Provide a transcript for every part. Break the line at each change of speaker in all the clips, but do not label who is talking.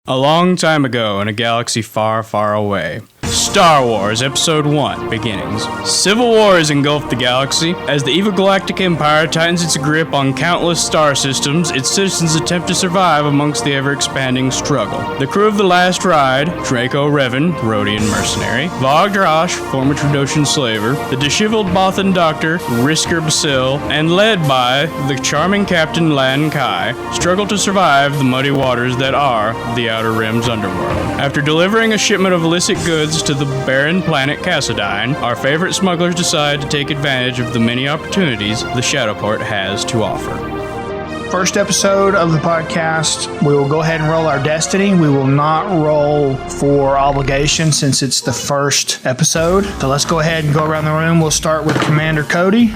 A long time ago in a galaxy far, far away, Star Wars Episode 1 Beginnings. Civil war has engulfed the galaxy. As the evil Galactic Empire tightens its grip on countless star systems, its citizens attempt to survive amongst the ever-expanding struggle. The crew of The Last Ride, Draco, Revan, Rodian mercenary, Vog Drosh, former Trandoshan slaver, the disheveled Bothan doctor, Riskyr Besil, and led by the charming Captain Lan Kai, struggle to survive the muddy waters that are the Outer Rim's underworld. After delivering a shipment of illicit goods to the barren planet Cassadine, our favorite smugglers decide to take advantage of the many opportunities the Shadowport has to offer.
First episode of the podcast, we will go ahead and roll our destiny. We will not roll for obligation since it's the first episode. So let's go ahead and go around the room. We'll start with Commander Cody.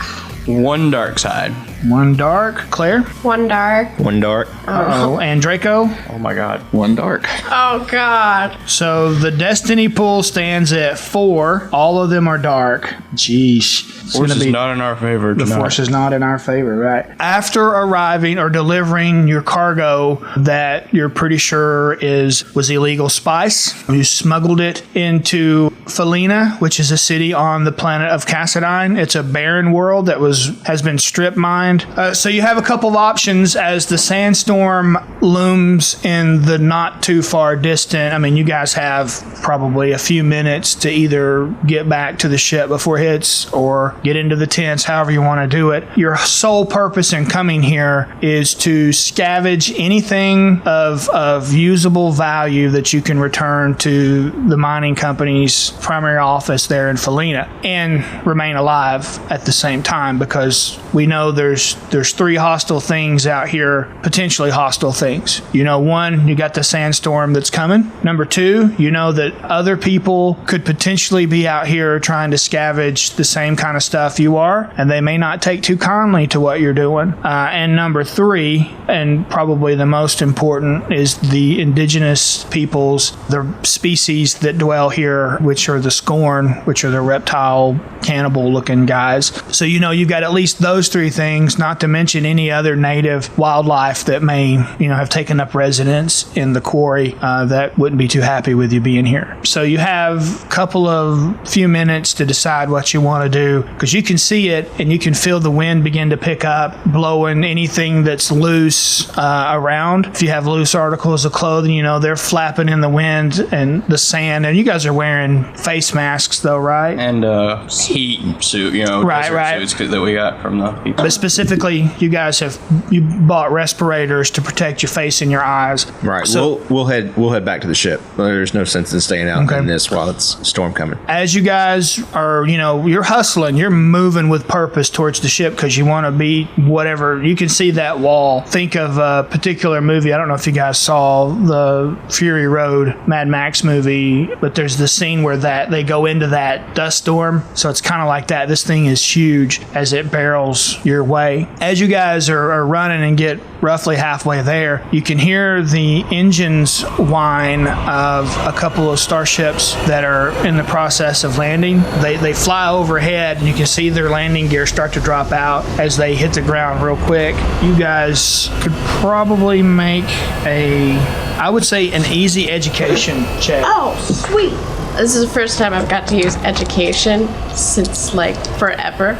1 dark side.
1 dark. Claire?
1 dark.
1 dark.
Uh-oh. And Draco?
Oh my god.
1 dark.
Oh god.
So the destiny pool stands at 4. All of them are dark. Jeez.
Force is not in our favor.
The force is not in our favor, right? After arriving or delivering your cargo that you're pretty sure was illegal spice, you smuggled it into Felina, which is a city on the planet of Cassadine. It's a barren world that has been strip mined. So you have a couple of options as the sandstorm looms in the not too far distant. I mean, you guys have probably a few minutes to either get back to the ship before it hits or get into the tents, however you want to do it. Your sole purpose in coming here is to scavenge anything of usable value that you can return to the mining company's primary office there in Felina and remain alive at the same time, because we know there's 3 hostile things out here, potentially hostile things. You know, 1, you got the sandstorm that's coming. Number 2, you know that other people could potentially be out here trying to scavenge the same kind of stuff you are, and they may not take too kindly to what you're doing. And number 3, and probably the most important, is the indigenous peoples, the species that dwell here, which are the Scorn, which are the reptile, cannibal-looking guys. So you know you've got at least those 3 things, not to mention any other native wildlife that may, have taken up residence in the quarry that wouldn't be too happy with you being here. So you have a few minutes to decide what you want to do, because you can see it and you can feel the wind begin to pick up, blowing anything that's loose around. If you have loose articles of clothing, they're flapping in the wind and the sand. And you guys are wearing face masks though, right?
And heat suit,
right.
suits that we got from the people.
But specifically, you guys you bought respirators to protect your face and your eyes.
Right. So we'll head back to the ship. There's no sense in staying out in this while it's storm coming.
As you guys are, you're hustling, you're moving with purpose towards the ship because you want to be whatever. You can see that wall. Think of a particular movie. I don't know if you guys saw the Fury Road Mad Max movie, but there's the scene where they go into that dust storm. So it's kind of like that. This thing is huge as it barrels your way. As you guys are running and get roughly halfway there, you can hear the engines whine of a couple of starships that are in the process of landing. They fly overhead and you can see their landing gear start to drop out as they hit the ground real quick. You guys could probably make I would say an easy education check.
Oh, sweet. This is the first time I've got to use education since, forever.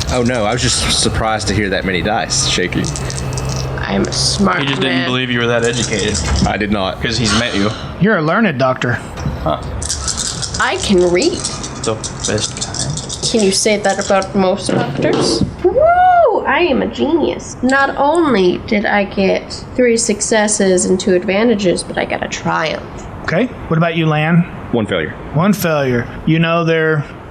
Oh no, I was just surprised to hear that many dice. Shaky.
I'm a smart man.
He just didn't believe you were that educated.
I did not.
Because he's met you.
You're a learned doctor.
Huh.
I can read.
The best kind.
Can you say that about most doctors? Woo! I am a genius. Not only did I get 3 successes and 2 advantages, but I got a triumph.
Okay. What about you, Lan?
1 failure.
1 failure.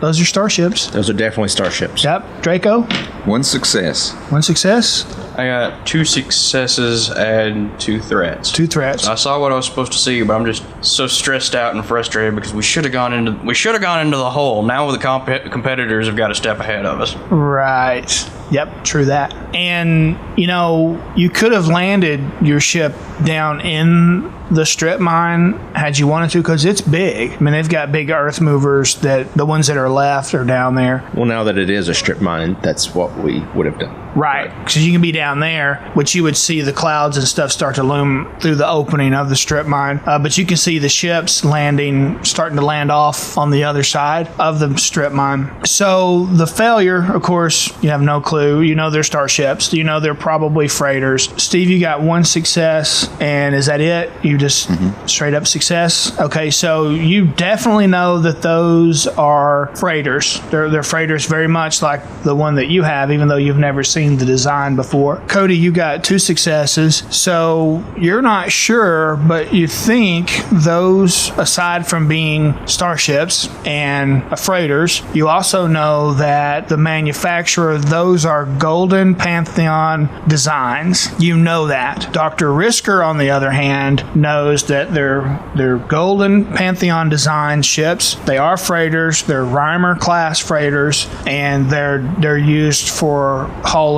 Those are starships.
Those are definitely starships.
Yep. Draco?
1 success.
1 success?
I got 2 successes and 2 threats.
2 threats.
I saw what I was supposed to see, but I'm just so stressed out and frustrated because we should have gone into the hole. Now the competitors have got a step ahead of us.
Right. Yep, true that. And, you could have landed your ship down in the strip mine had you wanted to, because it's big. I mean, they've got big earth movers that the ones that are left are down there.
Well, now that it is a strip mine, that's what we would have done.
Right, because you can be down there, which you would see the clouds and stuff start to loom through the opening of the strip mine. But you can see the ships starting to land off on the other side of the strip mine. So the failure, of course, you have no clue. You know they're starships. You know they're probably freighters. Steve, you got one success, and is that it? You just straight up success? Okay, so you definitely know that those are freighters. They're freighters very much like the one that you have, even though you've never seen the design before. Cody, you got 2 successes, so you're not sure, but you think those, aside from being starships and freighters, you also know that the manufacturer of those are Golden Pantheon designs. You know that. Dr. Riskyr, on the other hand, knows that they're Golden Pantheon design ships. They are freighters. They're Reimer class freighters, and they're used for hauling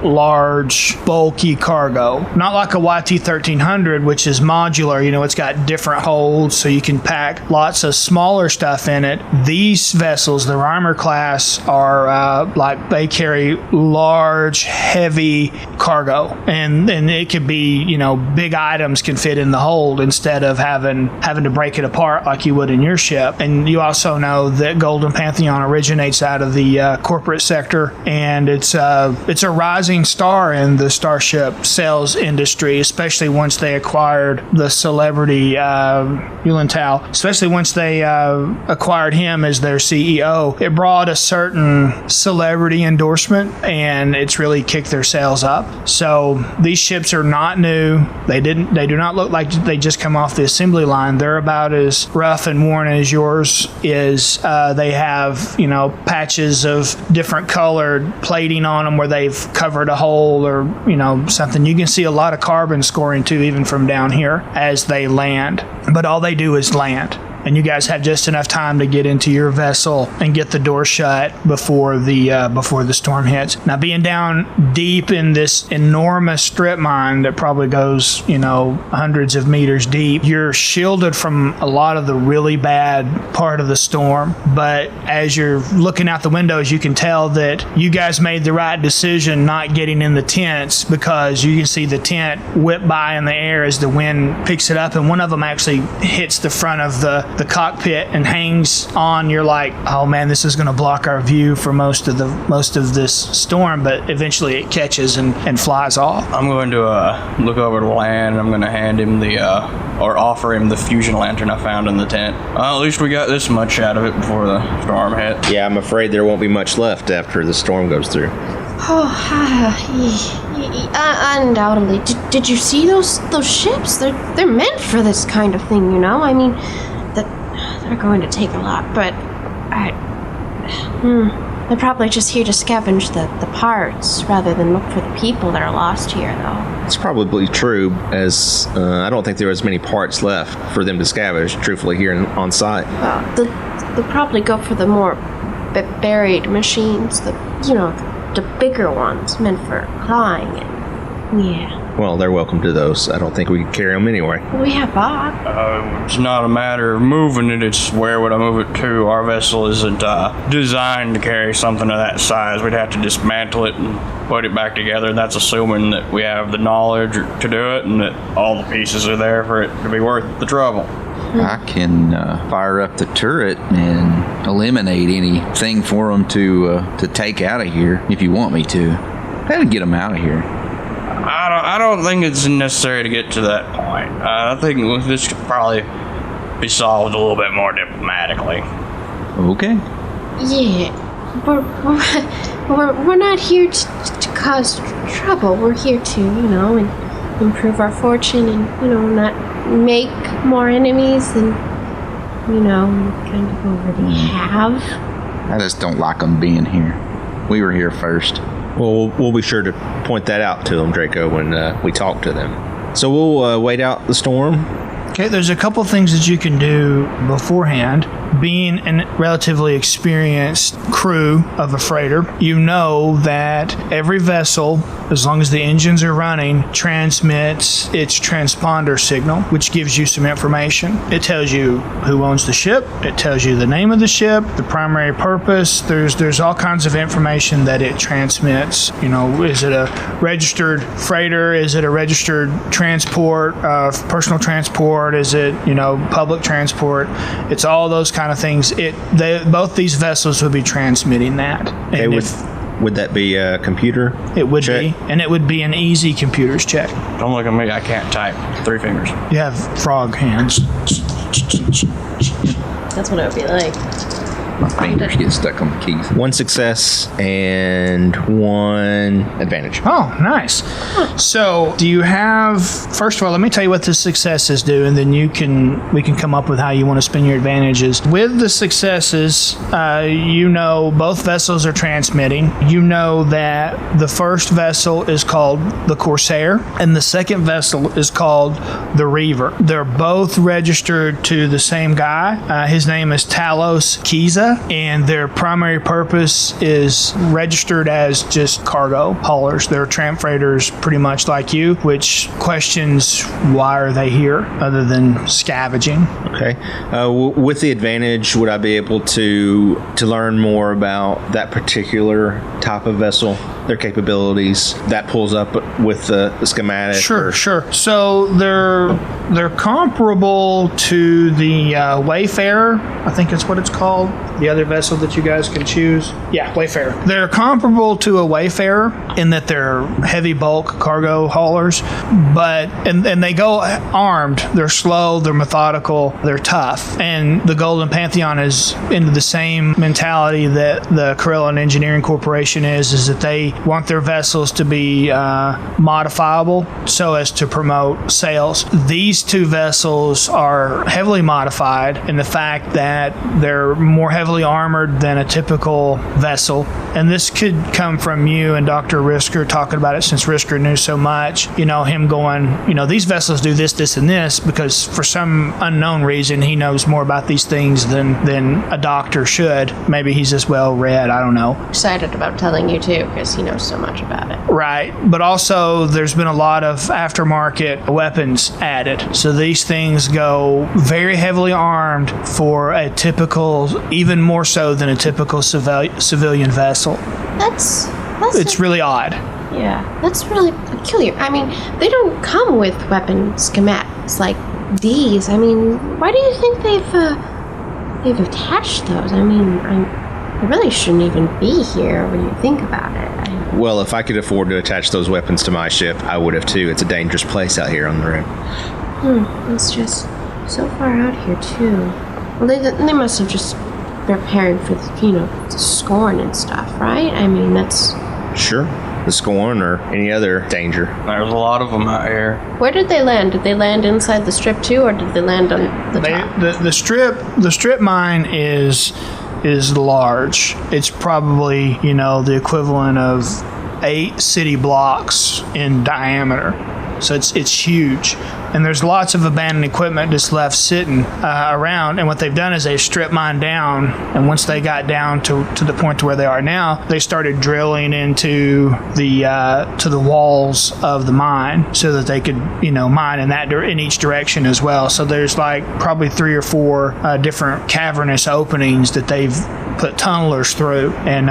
large, bulky cargo. Not like a YT-1300, which is modular. You know, it's got different holds, so you can pack lots of smaller stuff in it. These vessels, the Reimer class, are they carry large, heavy cargo, and it could be, you know, big items can fit in the hold instead of having to break it apart like you would in your ship. And you also know that Golden Pantheon originates out of the corporate sector, and it's a rising star in the starship sales industry, especially once they acquired the celebrity Yulental, especially once they acquired him as their CEO. It brought a certain celebrity endorsement, and it's really kicked their sales up. So these ships are not new. They do not look like they just come off the assembly line. They're about as rough and worn as yours is. They have, you know, patches of different colored plating on them where they've covered a hole or, you know, something. You can see a lot of carbon scoring too, even from down here as they land. But all they do is land. And you guys have just enough time to get into your vessel and get the door shut before the storm hits. Now, being down deep in this enormous strip mine that probably goes, you know, hundreds of meters deep, you're shielded from a lot of the really bad part of the storm. But as you're looking out the windows, you can tell that you guys made the right decision not getting in the tents, because you can see the tent whip by in the air as the wind picks it up, and one of them actually hits the front of the cockpit and hangs on. You're like, oh man, this is going to block our view for most of this storm, but eventually it catches and flies off.
I'm going to look over to Lan, and I'm going to hand him or offer him the fusion lantern I found in the tent. At least we got this much out of it before the storm hit.
Yeah, I'm afraid there won't be much left after the storm goes through.
Undoubtedly. Did you see those ships? They're meant for this kind of thing, you know? I mean, they're going to take a lot, but they're probably just here to scavenge the parts rather than look for the people that are lost here, though.
It's probably true, as I don't think there was many parts left for them to scavenge, truthfully, here on site.
They'll probably go for the more buried machines, the bigger ones meant for flying and, yeah.
Well, they're welcome to those. I don't think we can carry them anyway.
We have Bob.
It's not a matter of moving it, it's where would I move it to. Our vessel isn't designed to carry something of that size. We'd have to dismantle it and put it back together. That's assuming that we have the knowledge to do it and that all the pieces are there for it to be worth the trouble.
I can fire up the turret and eliminate anything for them to take out of here if you want me to. That'll get them out of here.
I don't think it's necessary to get to that point. I think this could probably be solved a little bit more diplomatically.
Okay.
Yeah, we're not here to cause trouble. We're here to, improve our fortune and, not make more enemies than, kind of already have.
I just don't like them being here. We were here first.
Well, we'll be sure to point that out to them, Draco, when we talk to them. So we'll wait out the storm.
Okay, there's a couple things that you can do beforehand. being a relatively experienced crew of a freighter, you know that every vessel, as long as the engines are running, transmits its transponder signal, which gives you some information. It tells you who owns the ship. It tells you the name of the ship, the primary purpose. There's all kinds of information that it transmits. You know, is it a registered freighter? Is it a registered transport, personal transport? Is it, public transport? It's all those kind of things. Both these vessels would be transmitting that. And
would that be a computer?
It would
check?
be, and it would be an easy computer's check.
Don't look at me. I can't type. 3 fingers.
You have frog hands.
That's what it would be like.
My fingers get stuck on the keys.
1 success and 1 advantage.
Oh, nice. So, do you have? First of all, let me tell you what the successes do, and then we can come up with how you want to spend your advantages. With the successes, both vessels are transmitting. You know that the first vessel is called the Corsair, and the second vessel is called the Reaver. They're both registered to the same guy. His name is Talos Kiza. And their primary purpose is registered as just cargo haulers. They're tramp freighters pretty much like you, which questions why are they here other than scavenging.
Okay. With the advantage, would I be able to learn more about that particular type of vessel, their capabilities? That pulls up with the schematic?
Sure. So they're comparable to the Wayfarer. I think that's what it's called. The other vessel that you guys can choose. Yeah, Wayfarer. They're comparable to a Wayfarer in that they're heavy bulk cargo haulers, but and they go armed. They're slow, they're methodical, they're tough. And the Golden Pantheon is into the same mentality that the Corellian Engineering Corporation is that they want their vessels to be modifiable so as to promote sales. These two vessels are heavily modified in the fact that they're more heavily armored than a typical vessel. And this could come from you and Dr. Riskyr talking about it, since Riskyr knew so much. Him going, these vessels do this, this, and this, because for some unknown reason he knows more about these things than a doctor should. Maybe he's just well read, I don't know.
Excited about telling you too, because he knows so much about it.
Right, but also there's been a lot of aftermarket weapons added. So these things go very heavily armed for a typical, even more so than a typical civilian vessel. It's really odd.
Yeah, that's really peculiar. I mean, they don't come with weapon schematics like these. I mean, why do you think they've attached those? I mean, they really shouldn't even be here when you think about it.
Well, if I could afford to attach those weapons to my ship, I would have too. It's a dangerous place out here on the road.
It's just so far out here too. Well, they must have just prepared for the scorn and stuff, right? I mean, that's
sure. The scorn or any other danger.
There's a lot of them out here.
Where did they land? Did they land inside the strip too, or did they land on the top?
The strip mine is large. It's probably the equivalent of 8 city blocks in diameter. So it's huge. And there's lots of abandoned equipment just left sitting around. And what they've done is they've strip mined down. And once they got down to the point to where they are now, they started drilling into the walls of the mine so that they could mine in each direction as well. So there's like probably 3 or 4 different cavernous openings that they've put tunnelers through and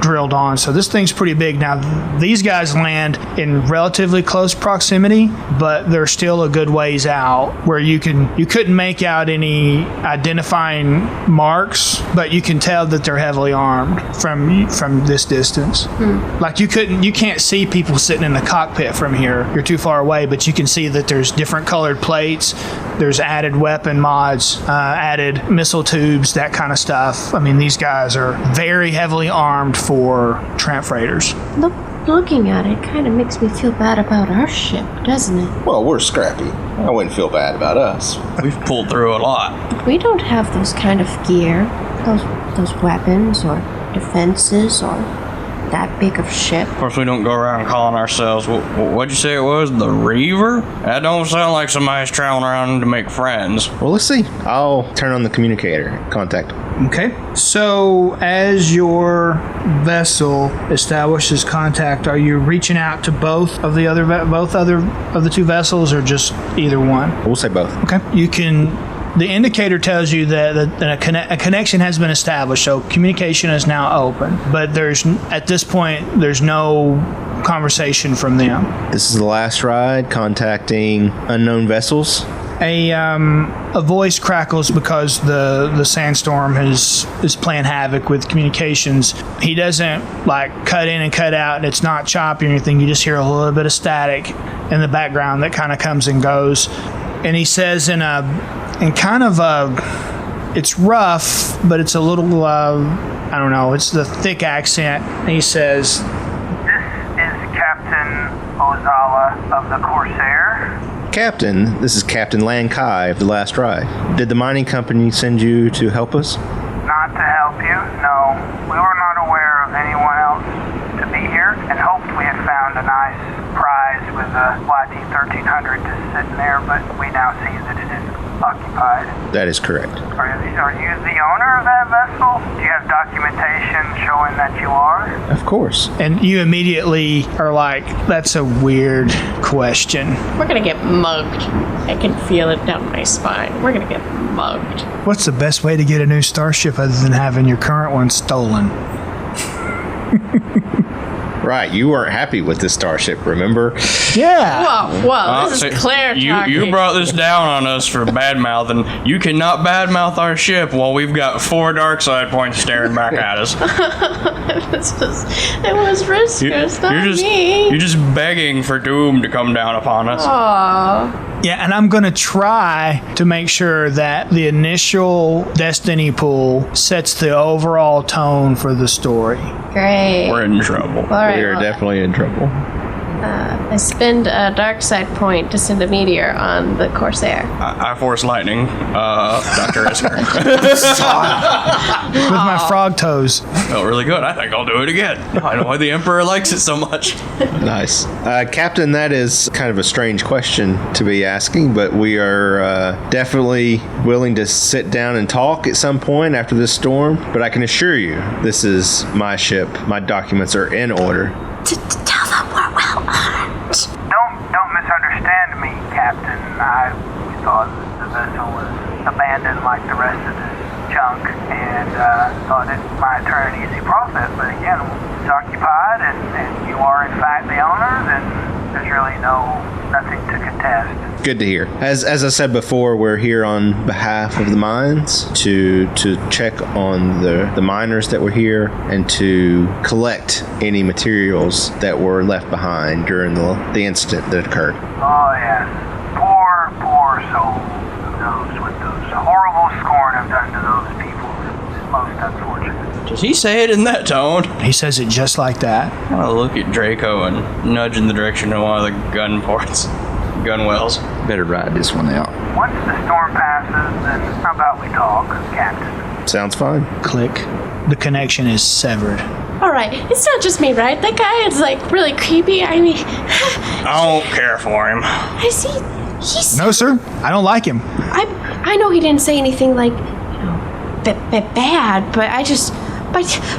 drilled on. So this thing's pretty big. Now these guys land in relatively close proximity, but they're still a good ways out where you couldn't make out any identifying marks, but you can tell that they're heavily armed from this distance. Like you can't see people sitting in the cockpit from here. You're too far away, but you can see that there's different colored plates. There's added weapon mods, added missile tubes, that kind of stuff. I mean, these guys are very heavily armed for tramp freighters.
Looking at it kind of makes me feel bad about our ship, doesn't it?
Well, we're scrappy. I wouldn't feel bad about us.
We've pulled through a lot.
We don't have those kind of gear, those weapons or defenses or that big of ship.
Of course, we don't go around calling ourselves, what'd you say it was? The Reaver? That don't sound like somebody's traveling around to make friends.
Well, let's see. I'll turn on the communicator. Contact.
Okay. So, as your vessel establishes contact, are you reaching out to both of the two vessels, or just either one?
We'll say both.
Okay. You can. The indicator tells you that a connection has been established, so communication is now open. But at this point, there's no conversation from them.
This is the last ride. Contacting unknown vessels.
A voice crackles because the sandstorm is playing havoc with communications. He doesn't cut in and cut out, and it's not choppy or anything. You just hear a little bit of static in the background that kind of comes and goes. And he says it's rough, but it's a little I don't know. It's the thick accent. And he says,
"This is Captain Ozala of the Corsair."
Captain, this is Captain Lan Kai of the last ride. Did the mining company send you to help us?
Not to help you, no. We were not aware of anyone else to be here, and hoped we had found a nice prize with a YD-1300 just sitting there, but we now see that it is occupied.
That is correct.
Are you the owner of that vessel? Do you have documentation showing that you are?
Of course.
and you immediately are like, that's a weird question.
We're gonna get mugged. I can feel it down my spine. We're gonna get mugged.
What's the best way to get a new starship other than having your current one stolen?
Right, you weren't happy with this starship, remember?
Yeah.
Whoa, this is Claire talking.
You brought this down on us for bad mouthing. You cannot bad mouth our ship while we've got 4 dark side points staring back at us.
It was Riskyr, not me.
You're just begging for doom to come down upon us.
Aww.
Yeah, and I'm going to try to make sure that the initial destiny pool sets the overall tone for the story.
Great.
We're in trouble.
All right,
We are definitely in trouble.
I spend a dark side point to send a meteor on the Corsair.
I force lightning, Dr. Riskyr.
With my frog toes.
Felt really good. I think I'll do it again. I know why the Emperor likes it so much.
Nice. Captain, that is kind of a strange question to be asking, but we are definitely willing to sit down and talk at some point after this storm. But I can assure you, this is my ship. My documents are in order.
Tell them we're well armed.
Don't misunderstand me, Captain. We thought the vessel was abandoned like the rest of this junk, and thought it might turn an easy profit. But again, it's occupied, and you are in fact the owner, then there's really nothing to contest.
Good to hear. As I said before, we're here on behalf of the mines to check on the miners that were here and to collect any materials that were left behind during the incident that occurred.
Oh yes, poor soul who knows what those horrible scorn have done to those people. It's most unfortunate.
Does he say it in that tone?
He says it just like that.
I look at Draco and nudge in the direction of one of the gun ports. Gun wells.
Better ride this one out.
Once the storm passes, then how about we talk, Captain?
Sounds fine.
Click. The connection is severed.
All right, it's not just me, right? That guy is really creepy. I mean,
I don't care for him.
he's.
No, sir. I don't like him.
I know he didn't say anything bad, but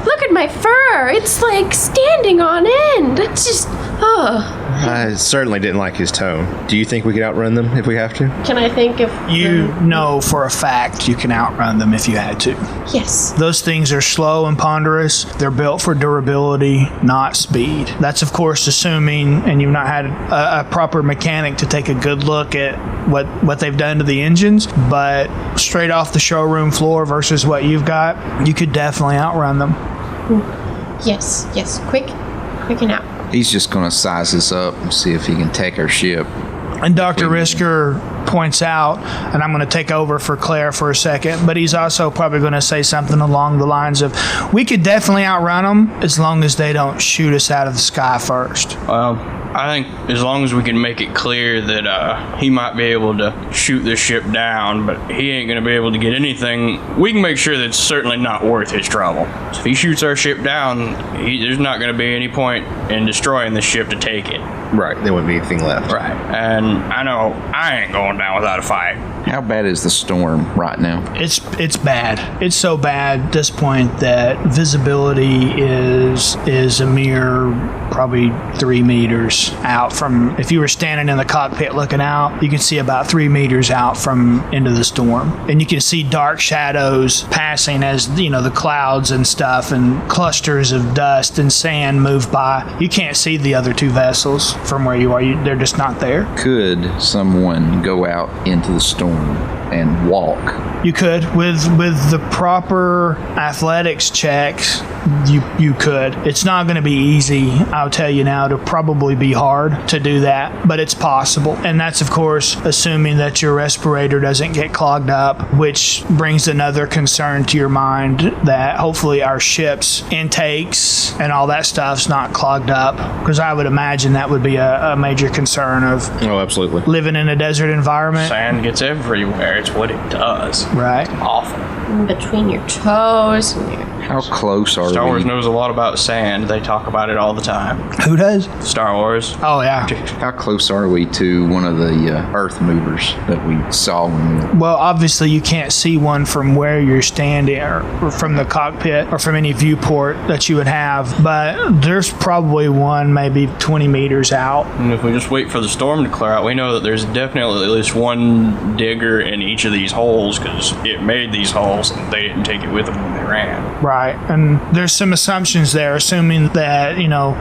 look at my fur. It's standing on end. It's just,
I certainly didn't like his tone. Do you think we could outrun them if we have to?
Can I think if
You know for a fact you can outrun them if you had to.
Yes.
Those things are slow and ponderous. They're built for durability, not speed. That's, of course, assuming, and you've not had a proper mechanic to take a good look at what they've done to the engines, but straight off the showroom floor versus what you've got, you could definitely outrun them.
Yes. Quick and out.
He's just going to size us up and see if he can take our ship.
And Dr. Riskyr points out, and I'm going to take over for Claire for a second, but he's also probably going to say something along the lines of, we could definitely outrun them as long as they don't shoot us out of the sky first.
Well, I think as long as we can make it clear that he might be able to shoot the ship down, but he ain't going to be able to get anything, we can make sure that it's certainly not worth his trouble. So if he shoots our ship down, there's not going to be any point in destroying the ship to take it.
Right, there wouldn't be anything left.
Right, and I know I ain't going down without a fight.
How bad is the storm right now?
It's bad. It's so bad at this point that visibility is a mere probably 3 meters out from, if you were standing in the cockpit looking out, you can see about 3 meters out from into the storm. And you can see dark shadows passing as, the clouds and stuff and clusters of dust and sand move by. You can't see the other 2 vessels from where you are. They're just not there.
Could someone go out into the storm and walk?
You could, with the proper athletics checks, you could. It's not going to be easy, I'll tell you now. It'll probably be hard to do that, but it's possible. And that's, of course, assuming that your respirator doesn't get clogged up, which brings another concern to your mind, that hopefully our ship's intakes and all that stuff's not clogged up, because I would imagine that would be a major concern of
absolutely
living in a desert environment.
Sand gets everywhere. It's what it does.
Right.
Awful.
In between your toes and your...
How close are
Star
we?
Wars knows a lot about sand. They talk about it all the time.
Who does?
Star Wars.
Oh, yeah.
How close are we to one of the Earth movers that we saw when we...
Well, obviously you can't see one from where you're standing or from the cockpit or from any viewport that you would have, but there's probably one maybe 20 meters out.
And if we just wait for the storm to clear out, we know that there's definitely at least one digger in each of these holes, because it made these holes and they didn't take it with them when they ran.
Right. And there's some assumptions there, assuming that,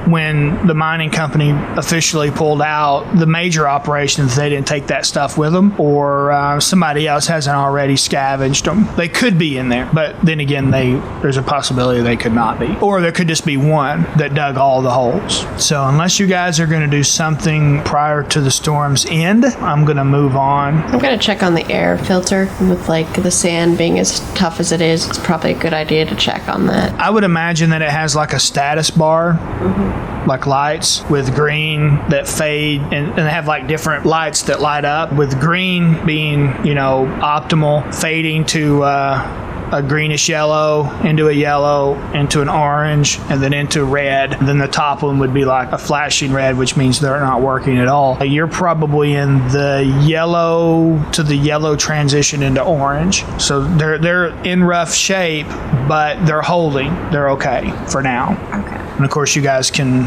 when the mining company officially pulled out the major operations, they didn't take that stuff with them, or somebody else hasn't already scavenged them. They could be in there, but then again, there's a possibility they could not be. Or there could just be one that dug all the holes. So unless you guys are going to do something prior to the storm's end, I'm going to move on.
I'm going to check on the air filter. With the sand being as tough as it is, it's probably a good idea to check on that.
I would imagine that it has like a status bar, like lights with green that fade, and they have like different lights that light up, with green being, optimal, fading to a greenish yellow, into a yellow, into an orange, and then into red. And then the top one would be like a flashing red, which means they're not working at all. You're probably in the yellow to the yellow transition into orange. So they're in rough shape, but they're holding. They're okay for now.
Okay.
And of course, you guys can,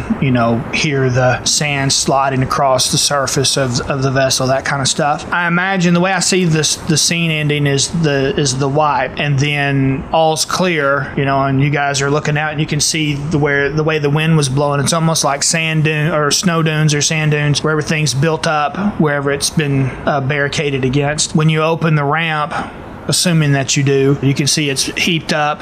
hear the sand sliding across the surface of the vessel, that kind of stuff. I imagine the way I see the scene ending is the wipe, and then all's clear, and you guys are looking out and you can see the way the wind was blowing. It's almost like sand dune or snow dunes or sand dunes where everything's built up, wherever it's been barricaded against. When you open the ramp, assuming that you do, you can see it's heaped up.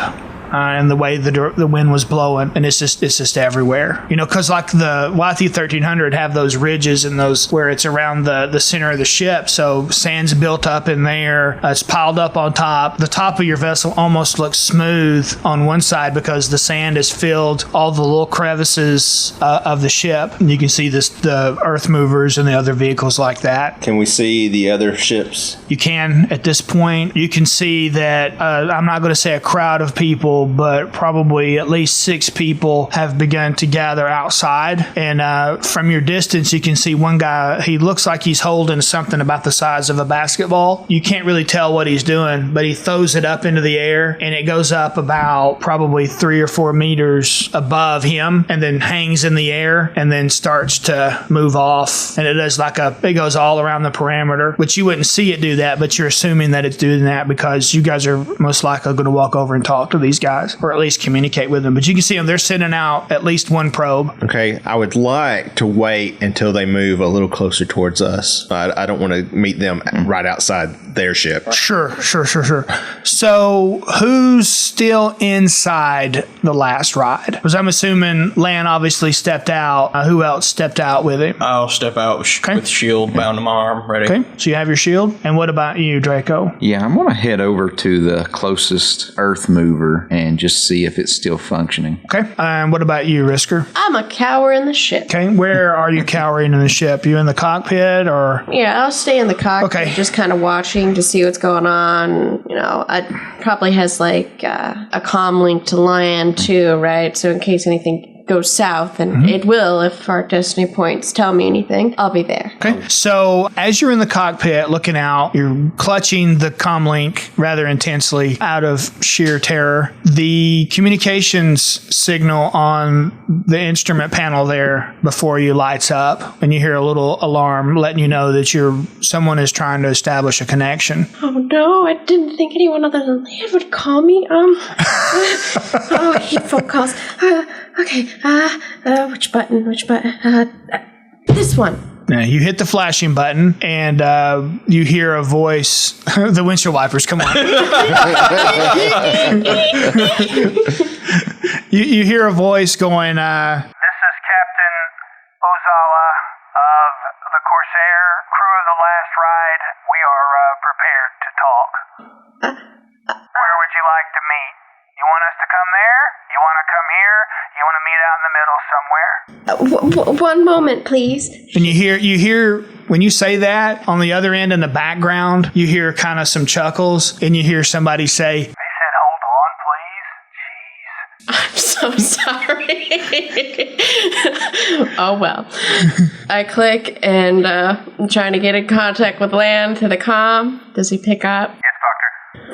And the way the wind was blowing, and it's just everywhere, because like the YT-1300 have those ridges and those where it's around the center of the ship, so sand's built up in there, it's piled up on top. The top of your vessel almost looks smooth on one side because the sand has filled all the little crevices of the ship. And you can see the earth movers and the other vehicles like that.
Can we see the other ships?
You can at this point. You can see that I'm not going to say a crowd of people, but probably at least 6 people have begun to gather outside. And from your distance, you can see one guy. He looks like he's holding something about the size of a basketball. You can't really tell what he's doing, but he throws it up into the air, and it goes up about probably 3 or 4 meters above him, and then hangs in the air, and then starts to move off. And it does it goes all around the parameter, which you wouldn't see it do that, but you're assuming that it's doing that because you guys are most likely going to walk over and talk to these guys guys, or at least communicate with them. But you can see them; they're sending out at least one probe.
Okay, I would like to wait until they move a little closer towards us. I don't want to meet them right outside their ship.
Sure. So, who's still inside the last ride? Because I'm assuming Lan obviously stepped out. Who else stepped out with him?
I'll step out with shield bound to my arm, ready.
Okay, so you have your shield. And what about you, Draco?
Yeah, I'm going to head over to the closest earth mover and just see if it's still functioning.
Okay, and what about you, Riskyr?
I'm a cower in the ship.
Okay, where are you cowering in the ship? You in the cockpit or?
Yeah, I'll stay in the cockpit,
Okay.
just kind of watching to see what's going on. You know, it probably has like a comm link to Lan too, right? So in case anything goes south, and it will if our destiny points tell me anything, I'll be there.
Okay, so as you're in the cockpit looking out, you're clutching the comm link rather intensely out of sheer terror. The communications signal on the instrument panel there before you lights up, and you hear a little alarm letting you know that someone is trying to establish a connection.
Oh no, I didn't think anyone other than Lan would call me. I hate phone calls. Okay, which button? This one.
Now, you hit the flashing button, and you hear a voice. The windshield wipers, come on. you hear a voice going,
This is Captain Ozala of the Corsair, crew of the last ride. We are prepared to talk. Where would you like to meet? You want us to come there? You want to come here? You want to meet out in the middle somewhere?
One moment, please.
and you hear when you say that, on the other end in the background, you hear kind of some chuckles, and you hear somebody say,
They said, hold on, please. Jeez.
I'm so sorry. Oh, well. I click, and I'm trying to get in contact with Lan through the comm. Does he pick up?
Yes,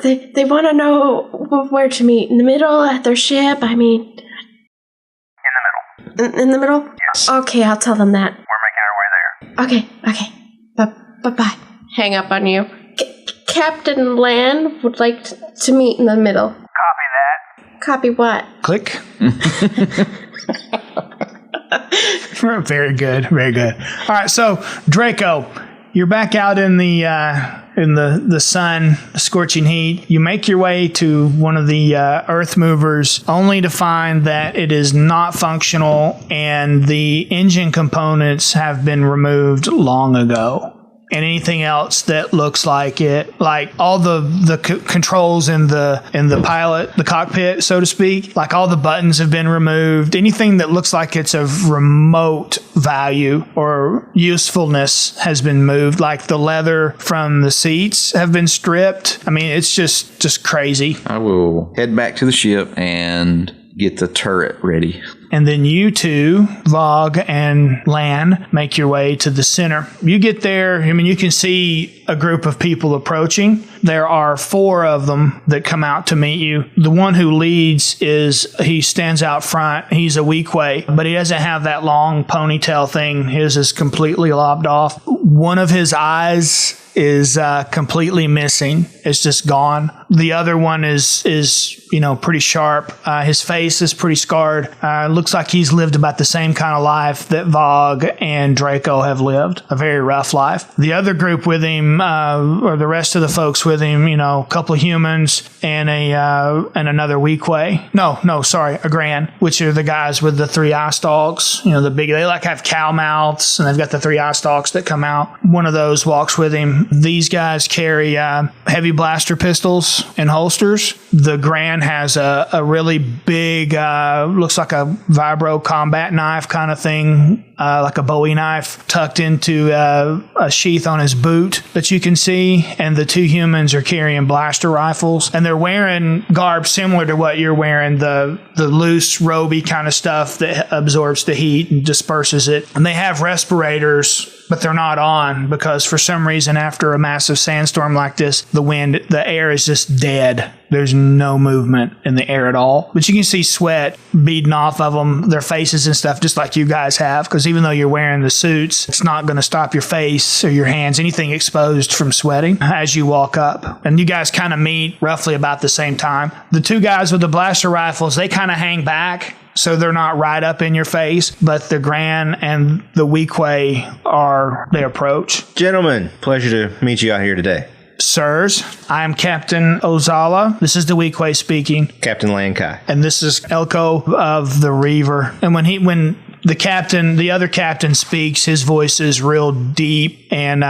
Doctor.
They want to know where to meet. In the middle, at their ship, I mean...
In the middle.
In the middle?
Yes.
Okay, I'll tell them that.
We're making our way there.
Okay. Bye-bye. Hang up on you. Captain Lan would like to meet in the middle.
Copy that.
Copy what?
click. Very good. All right, so Draco, you're back out in the sun, scorching heat. You make your way to one of the earth movers, only to find that it is not functional and the engine components have been removed long ago. And anything else that looks like it, like all the controls in the pilot, the cockpit, so to speak, like all the buttons have been removed. Anything that looks like it's of remote value or usefulness has been moved. Like the leather from the seats have been stripped. I mean, it's just crazy.
I will head back to the ship and get the turret ready.
And then you two, Vog and Lan, make your way to the center. You get there, I mean, you can see a group of people approaching. There are 4 of them that come out to meet you. The one who leads he stands out front. He's a Weequay, but he doesn't have that long ponytail thing. His is completely lobbed off. One of his eyes is completely missing. It's just gone. The other one is pretty sharp. His face is pretty scarred. Looks like he's lived about the same kind of life that Vog and Draco have lived. A very rough life. The other group with him, or the rest of the folks with him, a couple of humans and another Weequay. No, sorry, a Gran, which are the guys with the 3 eye stalks. The big, they have cow mouths, and they've got the 3 eye stalks that come out. One of those walks with him. These guys carry heavy blaster pistols and holsters. The Gran has a really big, looks like a vibro combat knife kind of thing, like a Bowie knife tucked into a sheath on his boot that you can see. And the 2 humans are carrying blaster rifles, and they're wearing garb similar to what you're wearing, the loose roby kind of stuff that absorbs the heat and disperses it. And they have respirators, but they're not on because for some reason after a massive sandstorm like this, the air is just dead. There's no movement in the air at all. But you can see sweat beading off of them, their faces and stuff, just like you guys have, because even though you're wearing the suits, it's not going to stop your face or your hands, anything exposed from sweating as you walk up. And you guys kind of meet roughly about the same time. The two guys with the blaster rifles, they kind of hang back, so they're not right up in your face, but the Gran and the Weequay they approach.
Gentlemen, pleasure to meet you out here today.
Sirs, I am Captain Ozala. This is the Weequay speaking.
Captain Lan Kai.
And this is Elko of the Reaver. And when the other captain speaks, his voice is real deep and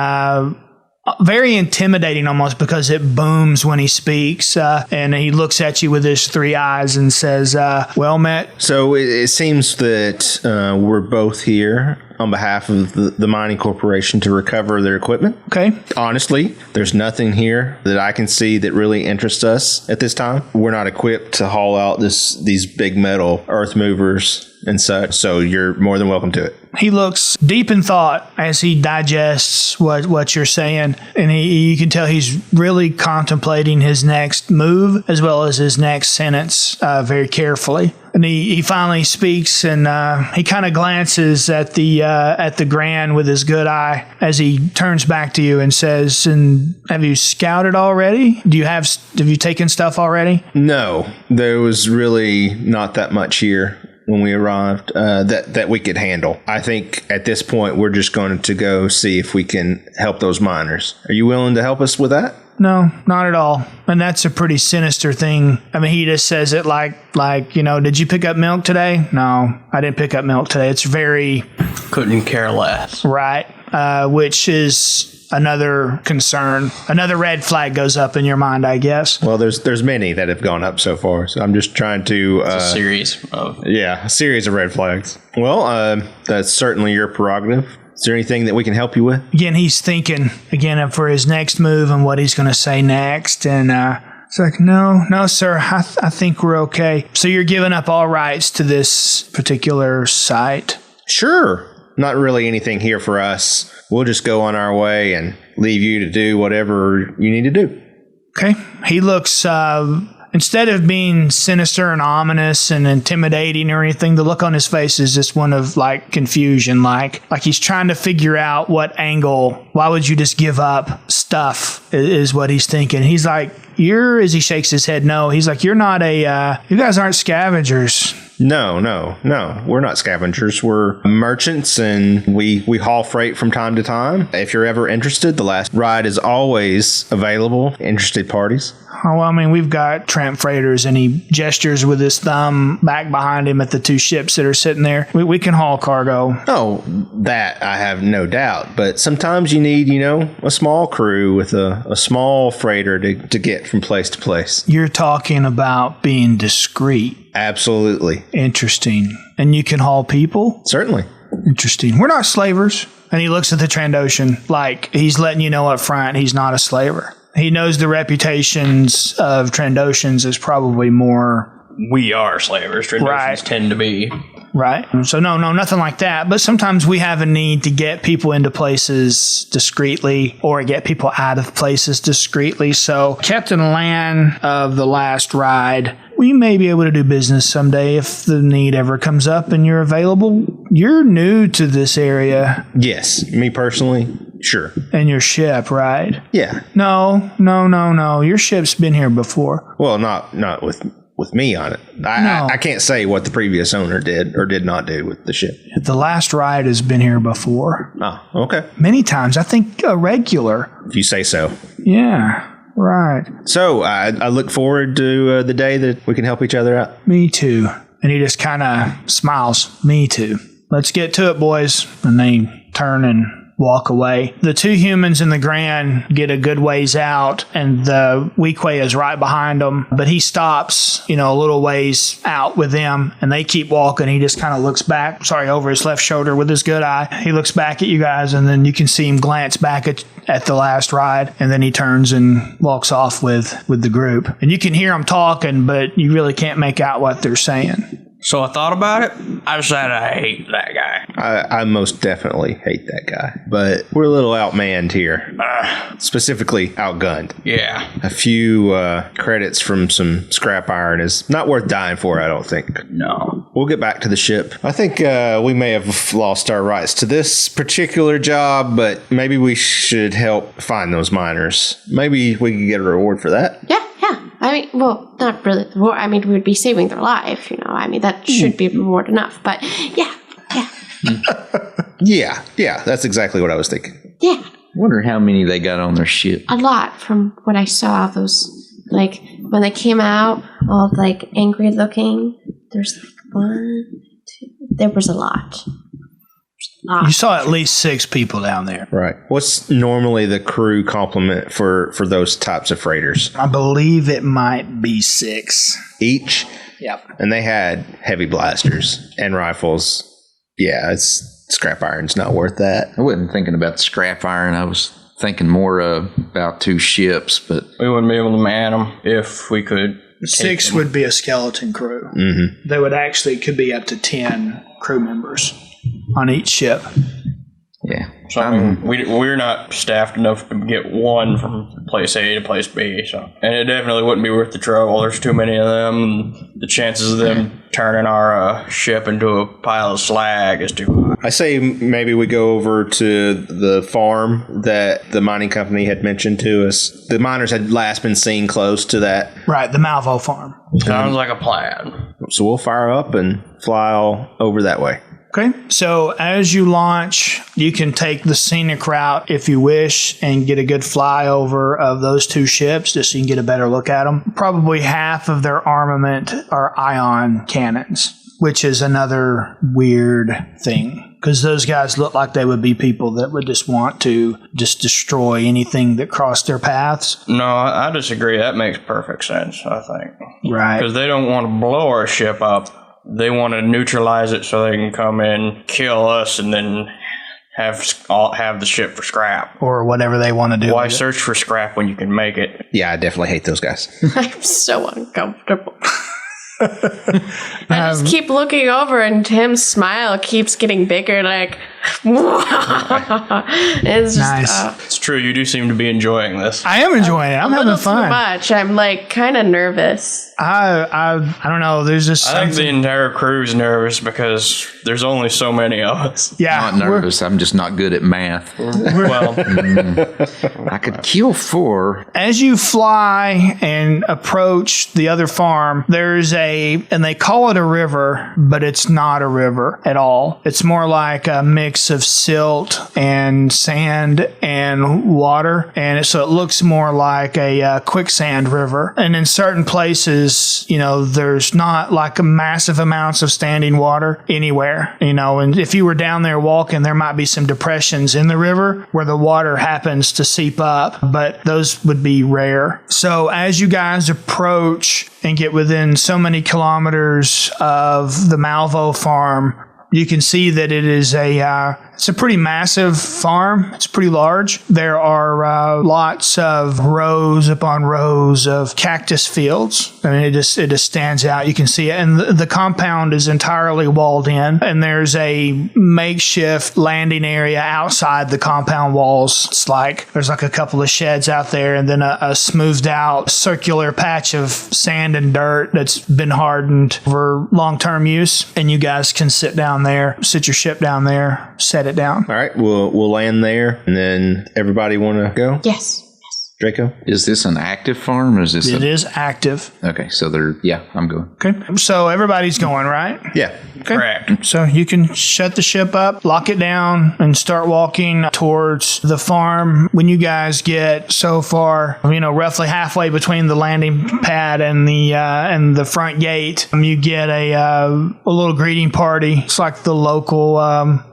very intimidating almost, because it booms when he speaks. And he looks at you with his three eyes and says, well met.
So it seems that we're both here on behalf of the mining corporation to recover their equipment.
Okay.
Honestly, there's nothing here that I can see that really interests us at this time. We're not equipped to haul out these big metal earth movers and such, so you're more than welcome to it.
He looks deep in thought as he digests what you're saying, and you can tell he's really contemplating his next move as well as his next sentence very carefully. And he finally speaks, and he kind of glances at the Gran with his good eye as he turns back to you and says, "And have you scouted already? Have you taken stuff already?"
No, there was really not that much here when we arrived that we could handle. I think at this point we're just going to go see if we can help those miners. Are you willing to help us with that?
No, not at all. And that's a pretty sinister thing. I mean, he just says it like, did you pick up milk today? No, I didn't pick up milk today. It's very...
Couldn't care less.
Right. Which is another concern. Another red flag goes up in your mind, I guess.
Well, there's many that have gone up so far. So I'm just trying to...
a series of
red flags. Well, that's certainly your prerogative. Is there anything that we can help you with?
Again, he's thinking for his next move and what he's going to say next. And it's like, no, sir, I think we're okay. So you're giving up all rights to this particular site?
Sure. Not really anything here for us. We'll just go on our way and leave you to do whatever you need to do.
Okay. He looks... instead of being sinister and ominous and intimidating or anything, the look on his face is just one of confusion, like he's trying to figure out what angle. Why would you just give up stuff? Is what he's thinking. He's like, as he shakes his head, no. He's like, you guys aren't scavengers.
No. We're not scavengers. We're merchants, and we haul freight from time to time. If you're ever interested, the last ride is always available. Interested parties.
Oh, well, I mean, we've got tramp freighters, and he gestures with his thumb back behind him at the two ships that are sitting there. We can haul cargo.
Oh, that I have no doubt. But sometimes you need, a small crew with a small freighter to get from place to place.
You're talking about being discreet.
Absolutely.
Interesting. And you can haul people?
Certainly.
Interesting. We're not slavers. And he looks at the Trandoshan like he's letting you know up front he's not a slaver. He knows the reputations of Trandoshans is probably more...
We are slavers. Trandoshans tend to be.
Right. So no, nothing like that. But sometimes we have a need to get people into places discreetly or get people out of places discreetly. So Captain Lan of the last ride, we may be able to do business someday if the need ever comes up and you're available. You're new to this area.
Yes. Me personally, sure.
And your ship, right?
Yeah.
No. Your ship's been here before.
Well, not with me on it. I can't say what the previous owner did or did not do with the ship.
The last ride has been here before.
Oh, okay.
Many times. I think a regular.
If you say so.
Yeah. Right.
So I look forward to the day that we can help each other out.
Me too. And he just kind of smiles. Me too. Let's get to it, boys. And they turn and walk away. The two humans in the Gran get a good ways out, and the Weequay is right behind them. But he stops, a little ways out with them, and they keep walking. He just kind of looks back, over his left shoulder with his good eye. He looks back at you guys, and then you can see him glance back at the last ride, and then he turns and walks off with the group. And you can hear them talking, but you really can't make out what they're saying.
So I thought about it. I decided I hate that guy.
I most definitely hate that guy. But we're a little outmanned here. Specifically outgunned.
Yeah.
A few credits from some scrap iron is not worth dying for, I don't think.
No.
We'll get back to the ship. I think we may have lost our rights to this particular job, but maybe we should help find those miners. Maybe we could get a reward for that.
Yeah. I mean, well, not really. I mean, we would be saving their life, I mean, that should be reward enough. But yeah.
Yeah, that's exactly what I was thinking.
Yeah.
Wonder how many they got on their ship.
A lot from what I saw of those, like, when they came out, all like angry looking. There's like 1, 2. There was a lot.
You saw at least 6 people down there.
Right. What's normally the crew complement for those types of freighters?
I believe it might be 6.
Each?
Yep.
And they had heavy blasters and rifles. Yeah, scrap iron's not worth that.
I wasn't thinking about the scrap iron. I was thinking more about 2 ships, but
We wouldn't be able to man them if we could.
6 would be a skeleton crew.
Mm-hmm.
They would actually could be up to 10 crew members on each ship.
yeah.
So I mean, we're not staffed enough to get one from place A to place B. And it definitely wouldn't be worth the trouble. There's too many of them. The chances of them turning our ship into a pile of slag is too high.
I say maybe we go over to the farm that the mining company had mentioned to us. The miners had last been seen close to that.
Right, the Malvo farm.
Sounds like a plan.
So we'll fire up and fly all over that way.
Okay, so as you launch, you can take the scenic route if you wish and get a good flyover of those 2 ships just so you can get a better look at them. Probably half of their armament are ion cannons, which is another weird thing because those guys look like they would be people that would just want to just destroy anything that crossed their paths.
No, I disagree. That makes perfect sense, I think.
Right.
Because they don't want to blow our ship up. They want to neutralize it so they can come in, kill us, and then have the ship for scrap.
Or whatever they want to do.
Why search for scrap when you can make it?
Yeah, I definitely hate those guys.
I'm so uncomfortable. I just keep looking over and Tim's smile keeps getting bigger, like, it's just,
Nice.
It's true, you do seem to be enjoying this.
I am enjoying it. I'm having
too
fun.
much. I'm like kind of nervous.
I don't know. There's just
I think the
something.
entire crew's nervous because there's only so many of us.
Yeah,
Not nervous. I'm just not good at math.
Well,
I could kill 4.
as you fly and approach the other farm, there's and they call it a river, but it's not a river at all. It's more like a mix of silt and sand and water. And so it looks more like a quicksand river. And in certain places, there's not like a massive amounts of standing water anywhere, and if you were down there walking, there might be some depressions in the river where the water happens to seep up, but those would be rare. So as you guys approach and get within so many kilometers of the Malvo farm, you can see that it is it's a pretty massive farm. It's pretty large. There are lots of rows upon rows of cactus fields. I mean, it just stands out. You can see it. And the compound is entirely walled in. And there's a makeshift landing area outside the compound walls. It's like there's like a couple of sheds out there and then a smoothed out circular patch of sand and dirt that's been hardened for long-term use. And you guys can sit down there, sit your ship down there, set it down.
All right, we'll land there, and then everybody want to go?
Yes.
Draco?
Is this an active farm or is this
It is active.
Okay, so I'm going.
Okay. So everybody's going, right?
Yeah.
Okay.
correct.
So you can shut the ship up, lock it down, and start walking towards the farm. When you guys get so far, roughly halfway between the landing pad and the front gate, you get a little greeting party. It's like the local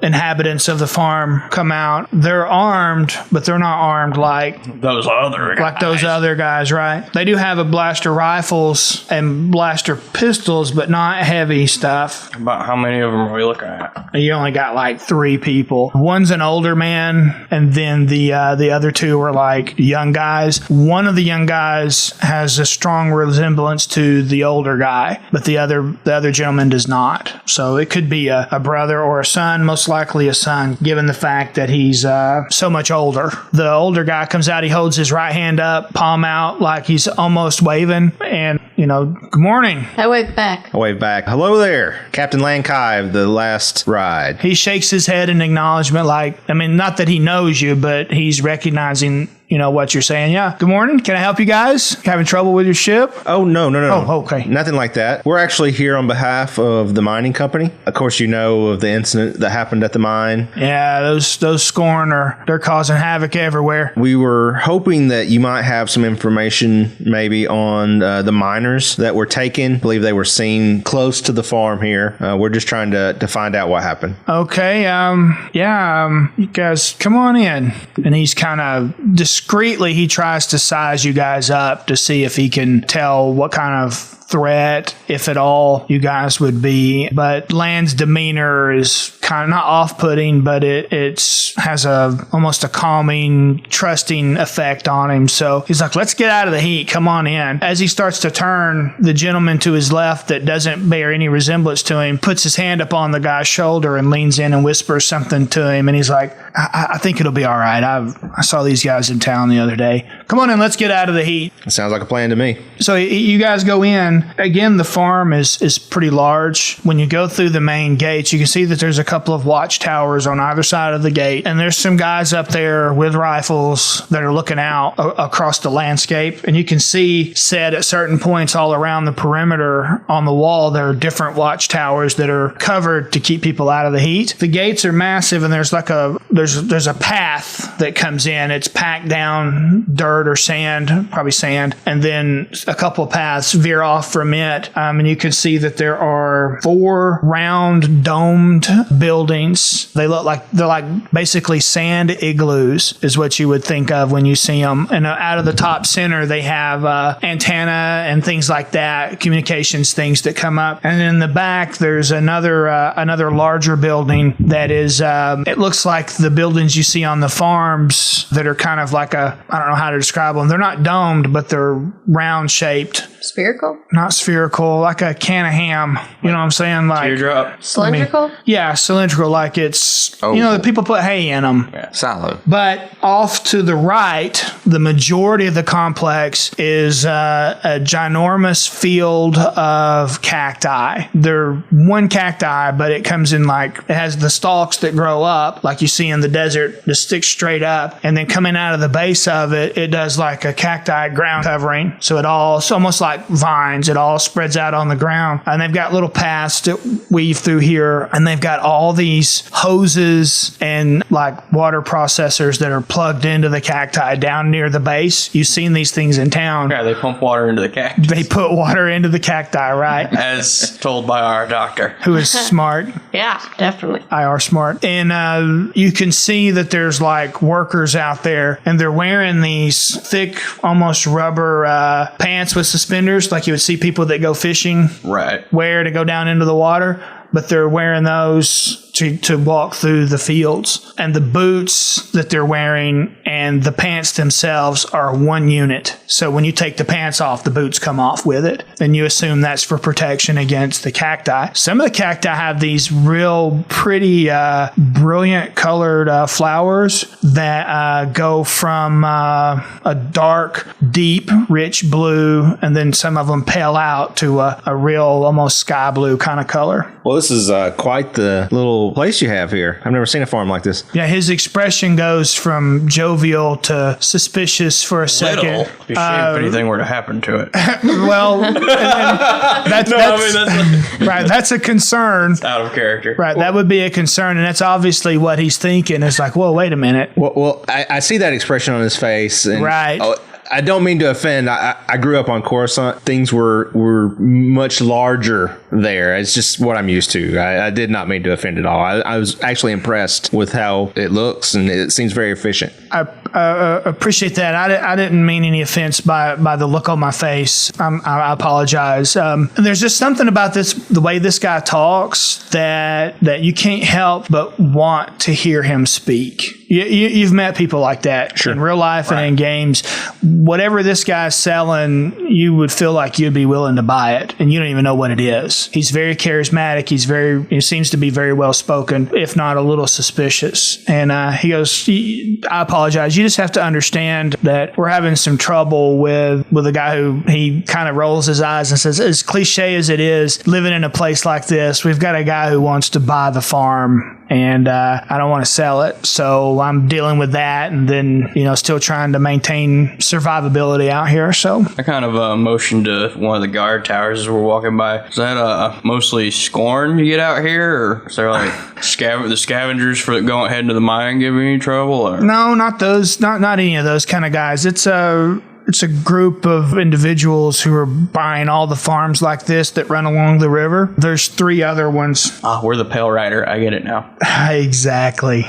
inhabitants of the farm come out. They're armed, but they're not armed like
Those other
those other guys, right? They do have a blaster rifles and blaster pistols, but not heavy stuff.
About how many of them are we looking at?
You only got like 3 people. One's an older man, and then the other 2 are like young guys. One of the young guys has a strong resemblance to the older guy, but the other gentleman does not. So it could be a brother or a son, most likely a son, given the fact that he's so much older. The older guy comes out, he holds his right hand up, palm out, like he's almost waving, and good morning.
I wave back.
I wave back. Hello there, Captain Lan Kai of the last ride.
He shakes his head in acknowledgement, not that he knows you, but he's recognizing what you're saying. Yeah. Good morning. Can I help you guys? Having trouble with your ship?
Oh, no.
Oh, okay.
Nothing like that. We're actually here on behalf of the mining company. Of course, you know of the incident that happened at the mine.
Yeah, those Scorn they're causing havoc everywhere.
We were hoping that you might have some information maybe on the miners that were taken. I believe they were seen close to the farm here. We're just trying to find out what happened.
Okay. You guys come on in. And he's kind of discreetly, he tries to size you guys up to see if he can tell what kind of threat, if at all, you guys would be. But Lan's demeanor is kind of not off-putting, but it has almost a calming, trusting effect on him. So he's like, let's get out of the heat. Come on in. As he starts to turn, the gentleman to his left that doesn't bear any resemblance to him puts his hand up on the guy's shoulder and leans in and whispers something to him. And he's like, I think it'll be all right. I saw these guys in town the other day. Come on in. Let's get out of the heat.
It sounds like a plan to me.
So you guys go in. Again, the farm is pretty large. When you go through the main gates, you can see that there's a couple of watchtowers on either side of the gate. And there's some guys up there with rifles that are looking out across the landscape. And you can see set at certain points all around the perimeter on the wall, there are different watchtowers that are covered to keep people out of the heat. The gates are massive, and there's there's a path that comes in. It's packed down dirt or sand, probably sand. And then a couple of paths veer off from it. And you can see that there are 4 round domed buildings. They're like basically sand igloos is what you would think of when you see them. And out of the top center, they have antenna and things like that, communications things that come up. And in the back, there's another larger building that is, it looks like the buildings you see on the farms that are kind of like I don't know how to describe them. They're not domed, but they're round shaped.
Spherical?
Not spherical, like a can of ham. You know what I'm saying? Like
Teardrop.
Cylindrical?
Yeah, cylindrical, like it's, the people put hay in them.
Yeah.
Silo.
But off to the right, the majority of the complex is a ginormous field of cacti. They're one cacti, but it comes in it has the stalks that grow up, like you see in the desert, that stick straight up. And then coming out of the base of it, it does like a cacti ground covering. So it's almost like vines. It all spreads out on the ground. And they've got little paths that weave through here. And they've got all these hoses and like water processors that are plugged into the cacti down near the base. You've seen these things in town.
Yeah, they pump water into the cactus.
They put water into the cacti, right?
As told by our doctor.
Who is smart.
Yeah, definitely.
IR smart. And you can see that there's like workers out there, and they're wearing these thick, almost rubber pants with suspenders, like you would see people that go fishing wear to go down into the water. But they're wearing those to walk through the fields. And the boots that they're wearing and the pants themselves are one unit. So when you take the pants off, the boots come off with it. And you assume that's for protection against the cacti. Some of the cacti have these real pretty brilliant colored flowers that go from a dark, deep, rich blue, and then some of them pale out to a real almost sky blue kind of color.
Well, this is quite the little place you have here. I've never seen a farm like this.
Yeah, his expression goes from jovial to suspicious for a second.
Be ashamed if anything were to happen to it.
Well, that's a concern.
It's out of character.
Right, that would be a concern, and that's obviously what he's thinking. It's like, whoa, wait a minute.
Well, I see that expression on his face. And,
right.
I don't mean to offend. I grew up on Coruscant. Things were much larger there. It's just what I'm used to. I did not mean to offend at all. I was actually impressed with how it looks, and it seems very efficient.
I appreciate that. I didn't mean any offense by the look on my face. I apologize. There's just something about the way this guy talks that you can't help but want to hear him speak. You've met people like that in real life and in games. whatever this guy's selling, you would feel like you'd be willing to buy it, and you don't even know what it is. He's very charismatic. He seems to be very well spoken, if not a little suspicious. And he goes, I apologize. You just have to understand that we're having some trouble with a guy who he kind of rolls his eyes and says, as cliche as it is, living in a place like this, we've got a guy who wants to buy the farm. And I don't want to sell it, so I'm dealing with that, and then still trying to maintain survivability out here. So
I kind of motioned to one of the guard towers as we're walking by. Is that mostly scorn you get out here, or is there like the scavengers for going heading to the mine giving you trouble? Or?
No, not those. Not any of those kind of guys. It's a group of individuals who are buying all the farms like this that run along the river. There's 3 other ones.
We're the Pale Rider. I get it now.
Exactly.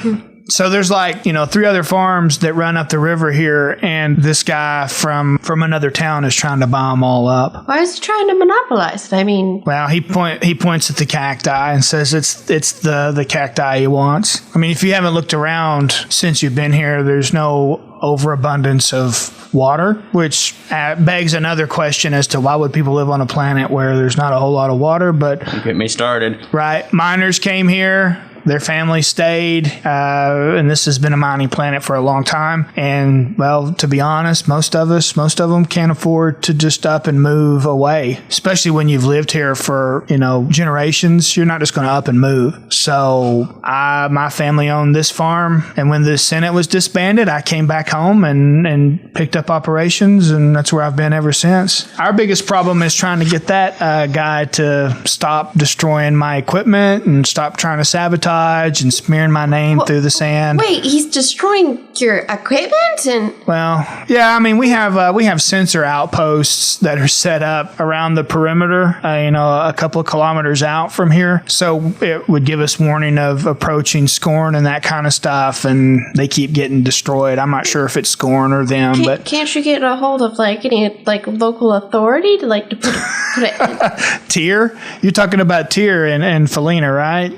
So there's 3 other farms that run up the river here, and this guy from another town is trying to buy them all up.
Why is he trying to monopolize it? I mean...
Well, he points at the cacti and says it's the cacti he wants. I mean, if you haven't looked around since you've been here, there's no overabundance of water, which begs another question as to why would people live on a planet where there's not a whole lot of water. But
you get me started.
Right. Miners came here. Their family stayed, and this has been a mining planet for a long time. And, well, to be honest, most of them can't afford to just up and move away, especially when you've lived here for, generations. You're not just going to up and move. So my family owned this farm, and when the Senate was disbanded, I came back home and picked up operations, and that's where I've been ever since. Our biggest problem is trying to get that guy to stop destroying my equipment and stop trying to sabotage and smearing my name through the sand.
Wait, he's destroying your equipment? And
well, yeah, I mean, we have sensor outposts that are set up around the perimeter, a couple of kilometers out from here. So it would give us warning of approaching Scorn and that kind of stuff, and they keep getting destroyed. I'm not sure if it's Scorn or them, but
can't you get a hold of any local authority to put it?
Tyr? You're talking about Tyr and Felina, right?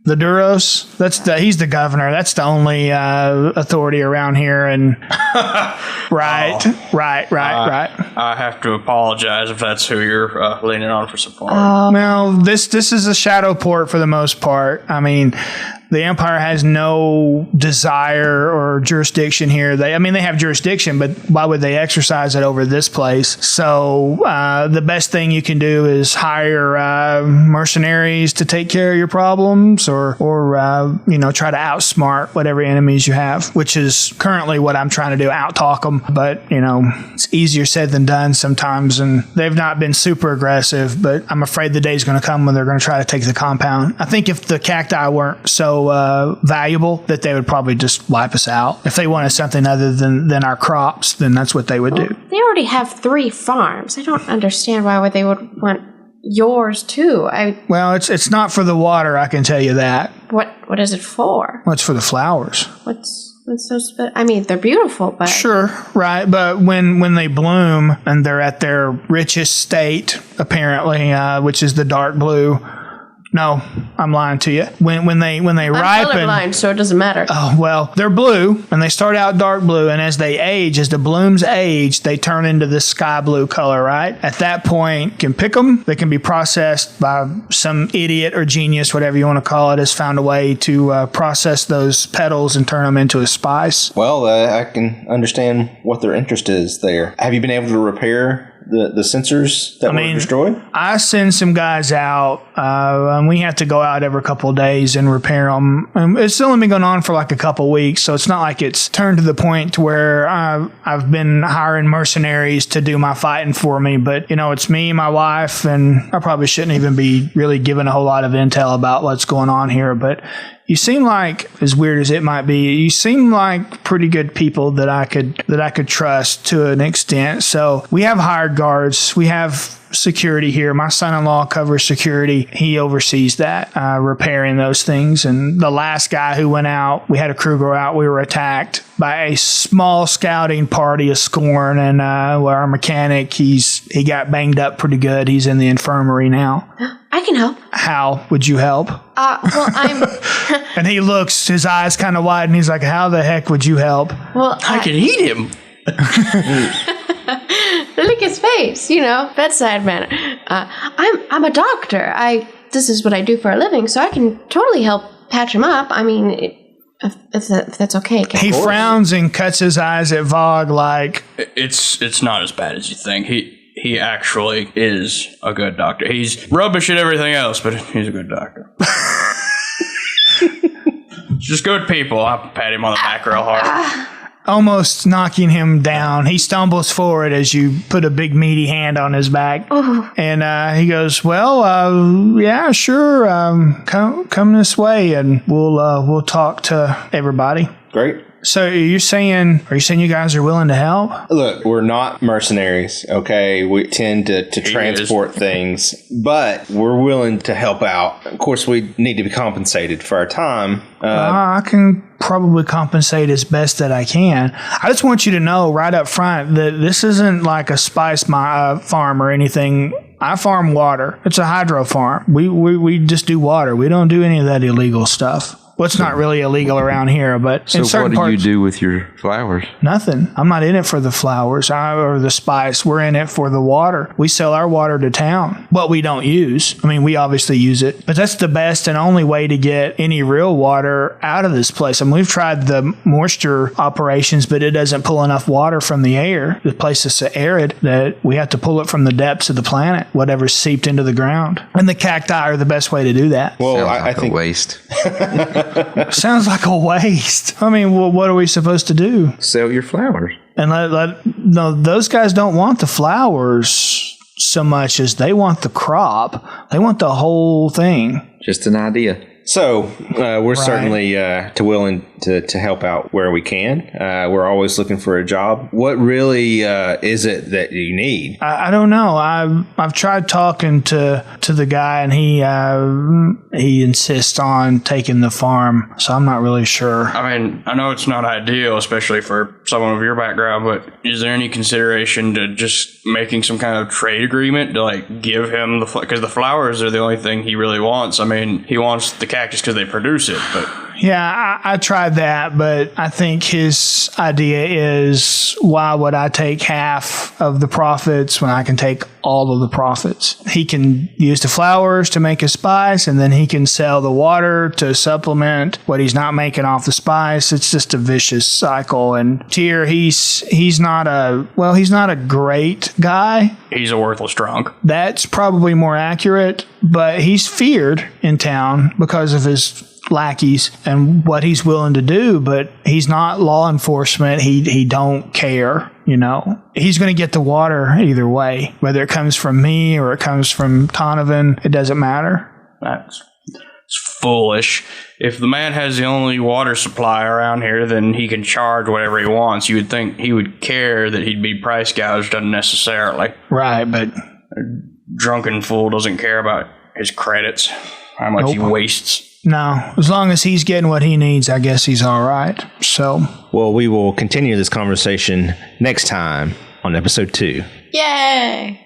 The Duros, he's the governor. That's the only authority around here. And right.
I have to apologize if that's who you're leaning on for support.
Well, this is a shadow port for the most part. I mean, the Empire has no desire or jurisdiction here. They have jurisdiction, but why would they exercise it over this place? So the best thing you can do is hire mercenaries to take care of your problems, or try to outsmart whatever enemies you have, which is currently what I'm trying to do, outtalk them. But it's easier said than done sometimes, and they've not been super aggressive. But I'm afraid the day's going to come when they're going to try to take the compound. I think if the cacti weren't so valuable, that they would probably just wipe us out. If they wanted something other than our crops, then that's what they would do.
They already have 3 farms. I don't understand why they would want yours too.
Well, it's not for the water, I can tell you that.
What is it for?
Well, it's for the flowers.
What's so special? I mean, they're beautiful, but
sure, right. But when they bloom and they're at their richest state, apparently, which is the dark blue. No, I'm lying to you. When they ripen,
I'm colorblind, so it doesn't matter.
Oh well, they're blue, and they start out dark blue, and as they age, as the blooms age, they turn into this sky blue color. Right at that point, you can pick them. They can be processed by some idiot or genius, whatever you want to call it, has found a way to process those petals and turn them into a spice.
Well, I can understand what their interest is there. Have you been able to repair the sensors that were destroyed?
I send some guys out, and we have to go out every couple of days and repair them. And it's only been going on for a couple of weeks, so it's not like it's turned to the point to where I've been hiring mercenaries to do my fighting for me. But, it's me, my wife, and I probably shouldn't even be really giving a whole lot of intel about what's going on here. But you seem like, as weird as it might be, you seem like pretty good people that I could trust to an extent. So we have hired guards. We have security here. My son-in-law covers security. He oversees that, repairing those things. And the last guy who went out, we had a crew go out. We were attacked by a small scouting party of Scorn, and our mechanic, he got banged up pretty good. He's in the infirmary now.
I can help.
How would you help?
Well, I'm...
And he looks, his eyes kind of wide, and he's like, how the heck would you help?
Well,
I can eat him.
Lick his face, bedside manner. I'm a doctor. This is what I do for a living, so I can totally help patch him up. I mean, if that's okay.
He frowns and cuts his eyes at Vog like...
It's not as bad as you think. He actually is a good doctor. He's rubbish at everything else, but he's a good doctor. Just good people. I'll pat him on the back real hard.
Almost knocking him down. He stumbles forward as you put a big meaty hand on his back.
Oh.
And he goes, well, yeah, sure. Come this way and we'll talk to everybody.
Great.
So are you saying you guys are willing to help?
Look, we're not mercenaries, okay? We tend to transport things, but we're willing to help out. Of course, we need to be compensated for our time.
I can probably compensate as best that I can. I just want you to know right up front that this isn't like a spice farm or anything. I farm water. It's a hydro farm. We just do water. We don't do any of that illegal stuff. Well, it's not really illegal around here, but in certain parts...
So what do you do with your flowers?
Nothing. I'm not in it for the flowers or the spice. We're in it for the water. We sell our water to town. What we don't use. I mean, we obviously use it, but that's the best and only way to get any real water out of this place. I mean, we've tried the moisture operations, but it doesn't pull enough water from the air. The place is so arid that we have to pull it from the depths of the planet, whatever's seeped into the ground. And the cacti are the best way to do that.
Well,
I think
a
waste.
Sounds like a waste. I mean, well, what are we supposed to do?
Sell your flowers.
And no, those guys don't want the flowers so much as they want the crop. They want the whole thing.
Just an idea.
So we're certainly willing to help out where we can. We're always looking for a job. What really is it that you need?
I don't know. I've tried talking to the guy, and he insists on taking the farm. So I'm not really sure.
I mean, I know it's not ideal, especially for someone of your background, but is there any consideration to just making some kind of trade agreement to like give him because the flowers are the only thing he really wants. I mean, he wants the cactus because they produce it, but
yeah, I tried that, but I think his idea is, why would I take half of the profits when I can take all of the profits? He can use the flowers to make a spice, and then he can sell the water to supplement what he's not making off the spice. It's just a vicious cycle. And Tyr, he's not a great guy.
He's a worthless drunk.
That's probably more accurate, but he's feared in town because of his lackeys and what he's willing to do, but he's not law enforcement. He don't care, He's going to get the water either way, whether it comes from me or it comes from Donovan. It doesn't matter.
It's foolish. If the man has the only water supply around here, then he can charge whatever he wants. You would think he would care that he'd be price gouged unnecessarily.
Right, but
a drunken fool doesn't care about his credits, how much he wastes.
No, as long as he's getting what he needs, I guess he's all right. So,
well, we will continue this conversation next time on episode 2.
Yay!